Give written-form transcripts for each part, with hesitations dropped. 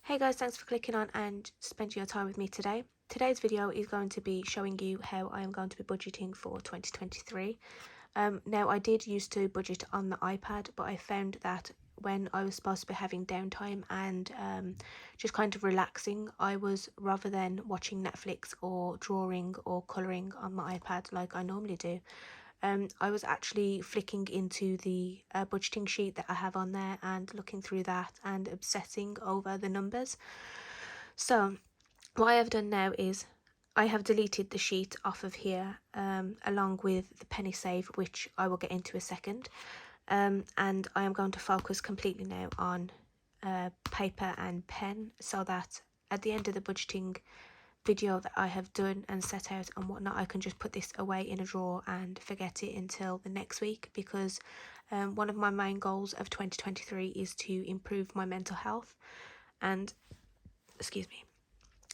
Hey guys, thanks for clicking on and spending your time with me today. Today's video is going to be showing you how I am going to be budgeting for 2023. Now I did used to budget on the iPad, but I found that when I was supposed to be having downtime and just kind of relaxing, I was, rather than watching Netflix or drawing or colouring on my iPad like I normally do, I was actually flicking into the budgeting sheet that I have on there and looking through that and obsessing over the numbers. So what I have done now is I have deleted the sheet off of here, along with the penny save, which I will get into a second. And I am going to focus completely now on paper and pen, so that at the end of the budgeting video that I have done and set out and whatnot, I can just put this away in a drawer and forget it until the next week, because one of my main goals of 2023 is to improve my mental health. And excuse me,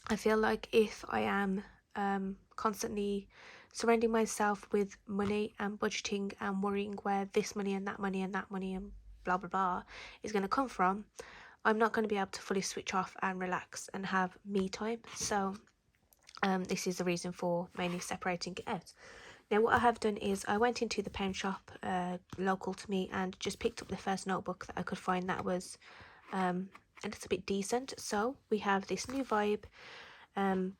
I feel like if I am constantly surrounding myself with money and budgeting and worrying where this money and that money and that money and blah blah blah is going to come from, I'm not going to be able to fully switch off and relax and have me time. So this is the reason for mainly separating it out. Now what I have done is I went into the pen shop local to me and just picked up the first notebook that I could find that was a little bit decent. So we have this New Vibe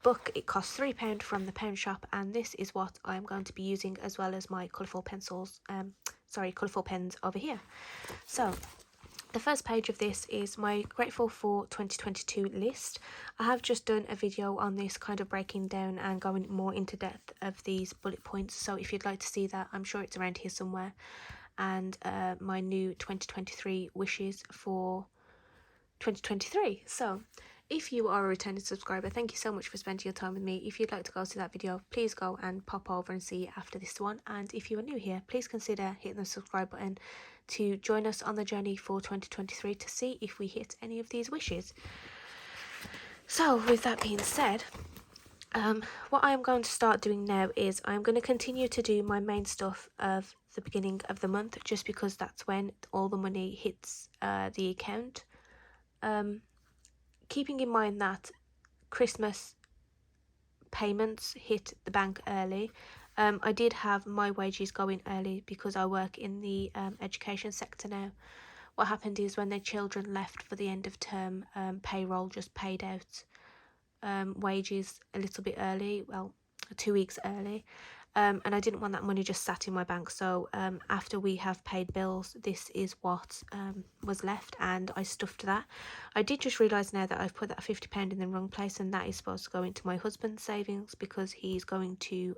book. It costs £3 from the pen shop, and this is what I'm going to be using, as well as my colourful pencils, colourful pens over here. So the first page of this is my Grateful for 2022 list. I have just done a video on this, kind of breaking down and going more into depth of these bullet points. So if you'd like to see that, I'm sure it's around here somewhere. And my new 2023 wishes for 2023. So if you are a returning subscriber, thank you so much for spending your time with me. If you'd like to go see that video, please go and pop over and see it after this one. And if you are new here, please consider hitting the subscribe button to join us on the journey for 2023 to see if we hit any of these wishes. So with that being said, what I'm going to start doing now is I'm going to continue to do my main stuff of the beginning of the month, just because that's when all the money hits the account. Keeping in mind that Christmas payments hit the bank early. I did have my wages going early because I work in the education sector now. What happened is when their children left for the end of term, payroll just paid out wages a little bit early, well, 2 weeks early. And I didn't want that money just sat in my bank. So after we have paid bills, this is what was left, and I stuffed that. I did just realise now that I've put that £50 in the wrong place, and that is supposed to go into my husband's savings, because he's going to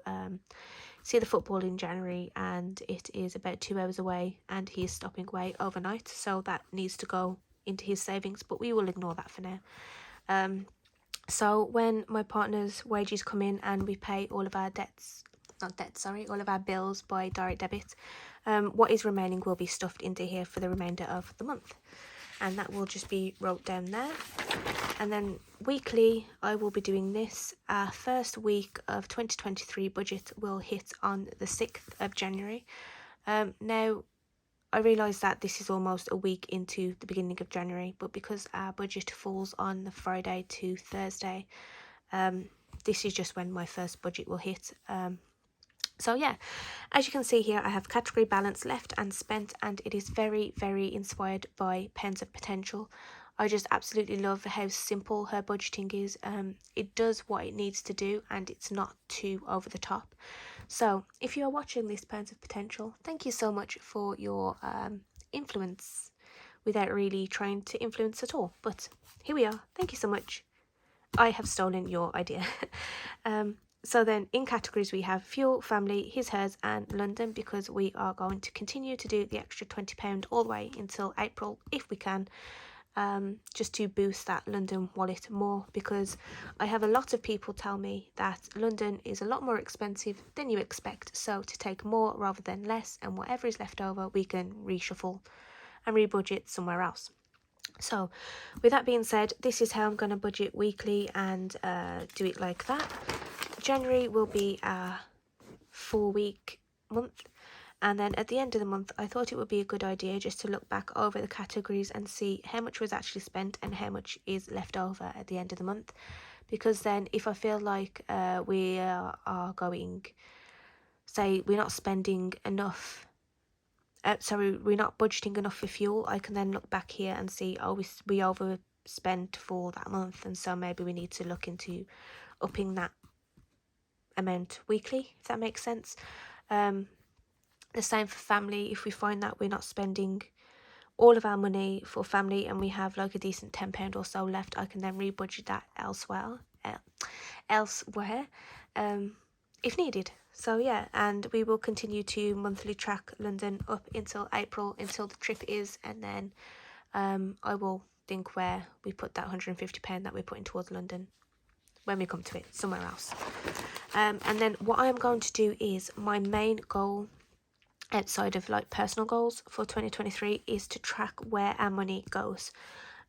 see the football in January, and it is about 2 hours away, and he is stopping away overnight, so that needs to go into his savings, but we will ignore that for now. So when my partner's wages come in and we pay all of our all of our bills by direct debit, what is remaining will be stuffed into here for the remainder of the month, and that will just be wrote down there. And then weekly I will be doing this. Our first week of 2023 budget will hit on the 6th of January. Now I realise that this is almost a week into the beginning of January, but because our budget falls on the Friday to Thursday, this is just when my first budget will hit. So yeah, as you can see here, I have category balance left and spent, and it is very, very inspired by Pens of Potential. I just absolutely love how simple her budgeting is. It does what it needs to do, and it's not too over the top. So if you are watching this Pens of Potential, thank you so much for your influence without really trying to influence at all. But here we are. Thank you so much. I have stolen your idea. So then in categories we have fuel, family, his, hers and London, because we are going to continue to do the extra £20 all the way until April if we can, just to boost that London wallet more, because I have a lot of people tell me that London is a lot more expensive than you expect, so to take more rather than less, and whatever is left over we can reshuffle and rebudget somewhere else. So with that being said, this is how I'm going to budget weekly and do it like that. January will be a 4-week month. And then at the end of the month, I thought it would be a good idea just to look back over the categories and see how much was actually spent and how much is left over at the end of the month. Because then if I feel like we are going, say we're not spending enough, we're not budgeting enough for fuel, I can then look back here and see, oh, we overspent for that month, and so maybe we need to look into upping that amount weekly, if that makes sense. The same for family. If we find that we're not spending all of our money for family and we have like a decent £10 or so left, I can then rebudget that elsewhere, if needed. So yeah, and we will continue to monthly track London up until April, until the trip is, and then I will think where we put that £150 that we're putting towards London when we come to it, somewhere else. And then what I am going to do is, my main goal outside of like personal goals for 2023 is to track where our money goes.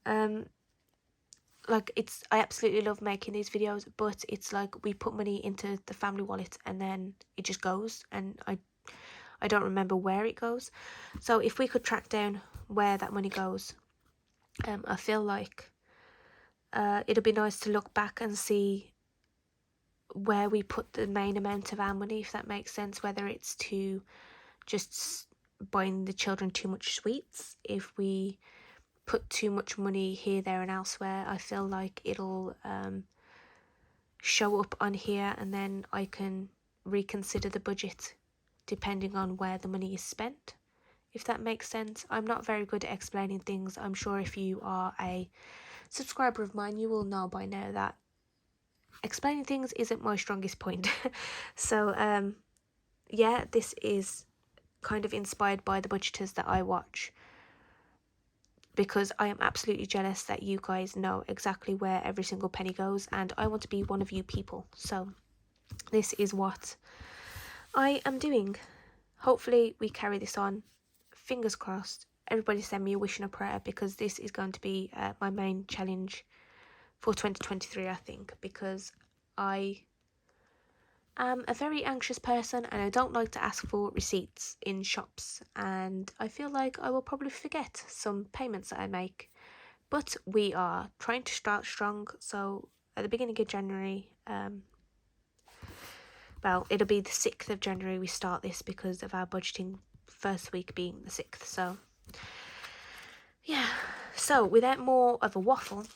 Like, I absolutely love making these videos, but it's like we put money into the family wallet and then it just goes, and I don't remember where it goes. So if we could track down where that money goes, I feel like it'll be nice to look back and see where we put the main amount of our money, if that makes sense, whether it's to just buying the children too much sweets. If we put too much money here, there and elsewhere, I feel like it'll show up on here, and then I can reconsider the budget depending on where the money is spent, if that makes sense. I'm not very good at explaining things. I'm sure if you are a subscriber of mine, you will know by now that explaining things isn't my strongest point. So yeah, this is kind of inspired by the budgeters that I watch, because I am absolutely jealous that you guys know exactly where every single penny goes, and I want to be one of you people. So this is what I am doing. Hopefully we carry this on. Fingers crossed. Everybody send me a wish and a prayer, because this is going to be my main challenge for 2023, I think, because I am a very anxious person and I don't like to ask for receipts in shops, and I feel like I will probably forget some payments that I make. But we are trying to start strong, so at the beginning of January, well, it'll be the 6th of January we start this, because of our budgeting first week being the 6th. So yeah, so without more of a waffle,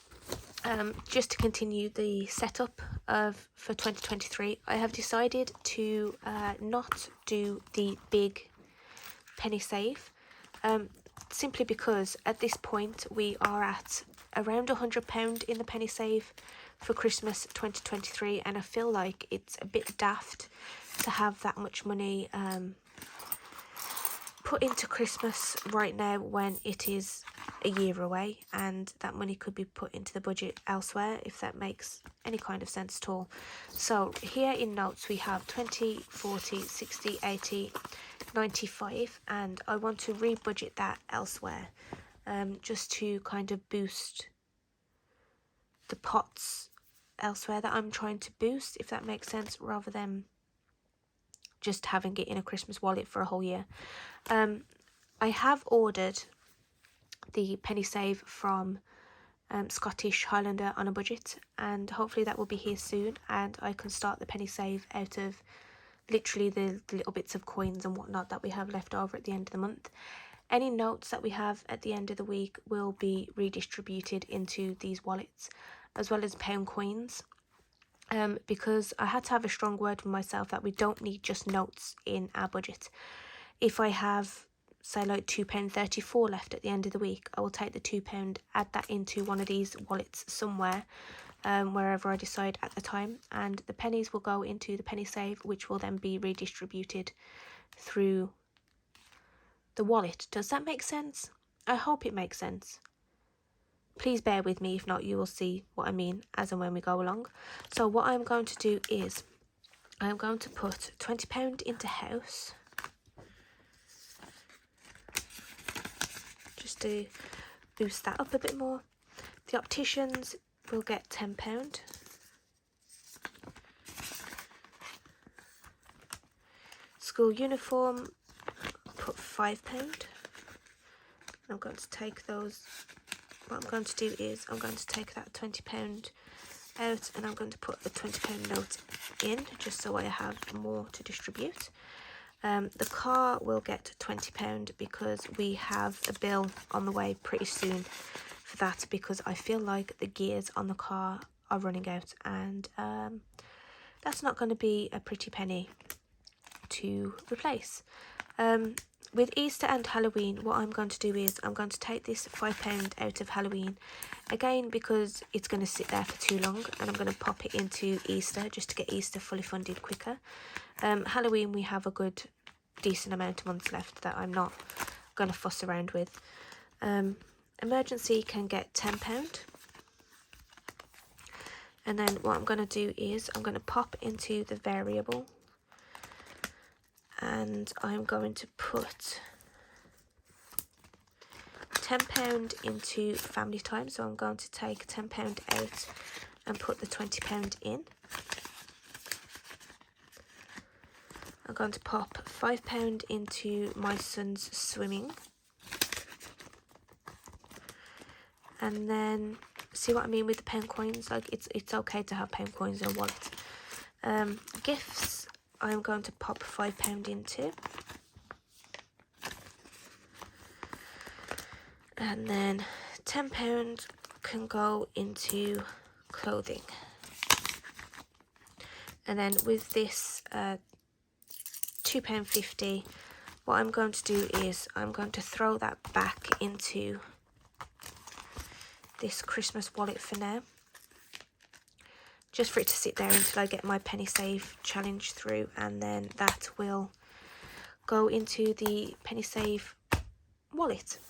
just to continue the setup for 2023, I have decided to not do the big penny save, simply because at this point we are at around £100 in the penny save for Christmas 2023, and I feel like it's a bit daft to have that much money put into Christmas right now when it is a year away, and that money could be put into the budget elsewhere, if that makes any kind of sense at all. So here in notes we have 20, 40, 60, 80, 95, and I want to rebudget that elsewhere, just to kind of boost the pots elsewhere that I'm trying to boost, if that makes sense, rather than just having it in a Christmas wallet for a whole year. I have ordered the penny save from Scottish Highlander on a budget, and hopefully that will be here soon, and I can start the penny save out of literally the little bits of coins and whatnot that we have left over at the end of the month. Any notes that we have at the end of the week will be redistributed into these wallets, as well as pound coins, because I had to have a strong word for myself that we don't need just notes in our budget. If I have, say, like £2.34 left at the end of the week, I will take the £2, add that into one of these wallets somewhere, wherever I decide at the time, and the pennies will go into the penny save, which will then be redistributed through the wallet. Does that make sense? I hope it makes sense. Please bear with me, if not you will see what I mean as and when we go along. So what I'm going to do is I'm going to put £20 into house, just to boost that up a bit more. The opticians will get £10. School uniform put £5. I'm going to take those. What I'm going to do is I'm going to take that £20 out, and I'm going to put a £20 note in, just so I have more to distribute. The car will get £20 because we have a bill on the way pretty soon for that, because I feel like the gears on the car are running out, and that's not going to be a pretty penny to replace. With Easter and Halloween, what I'm going to do is I'm going to take this £5 out of Halloween, again because it's going to sit there for too long, and I'm going to pop it into Easter just to get Easter fully funded quicker. Halloween, we have a good decent amount of months left that I'm not going to fuss around with. Emergency can get £10. And then what I'm going to do is I'm going to pop into the variable, and I'm going to put £10 into family time. So I'm going to take £10 out and put the £20 in. I'm going to pop £5 into my son's swimming. And then, see what I mean with the pound coins? Like, it's okay to have pound coins in a wallet. Gifts, I'm going to pop £5 into. And then £10 can go into clothing. And then with this £2.50, what I'm going to do is I'm going to throw that back into this Christmas wallet for now, just for it to sit there until I get my penny save challenge through, and then that will go into the penny save wallet.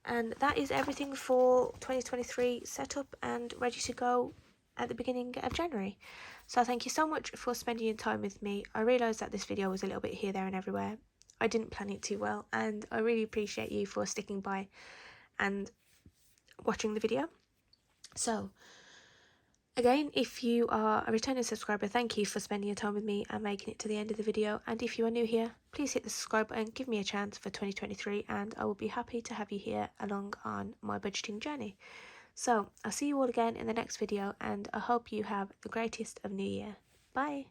And that is everything for 2023 set up and ready to go at the beginning of January. So thank you so much for spending your time with me. I realised that this video was a little bit here, there and everywhere. I didn't plan it too well, and I really appreciate you for sticking by and watching the video. So again, if you are a returning subscriber, thank you for spending your time with me and making it to the end of the video. And if you are new here, please hit the subscribe button, give me a chance for 2023, and I will be happy to have you here along on my budgeting journey. So I'll see you all again in the next video, and I hope you have the greatest of New Year. Bye.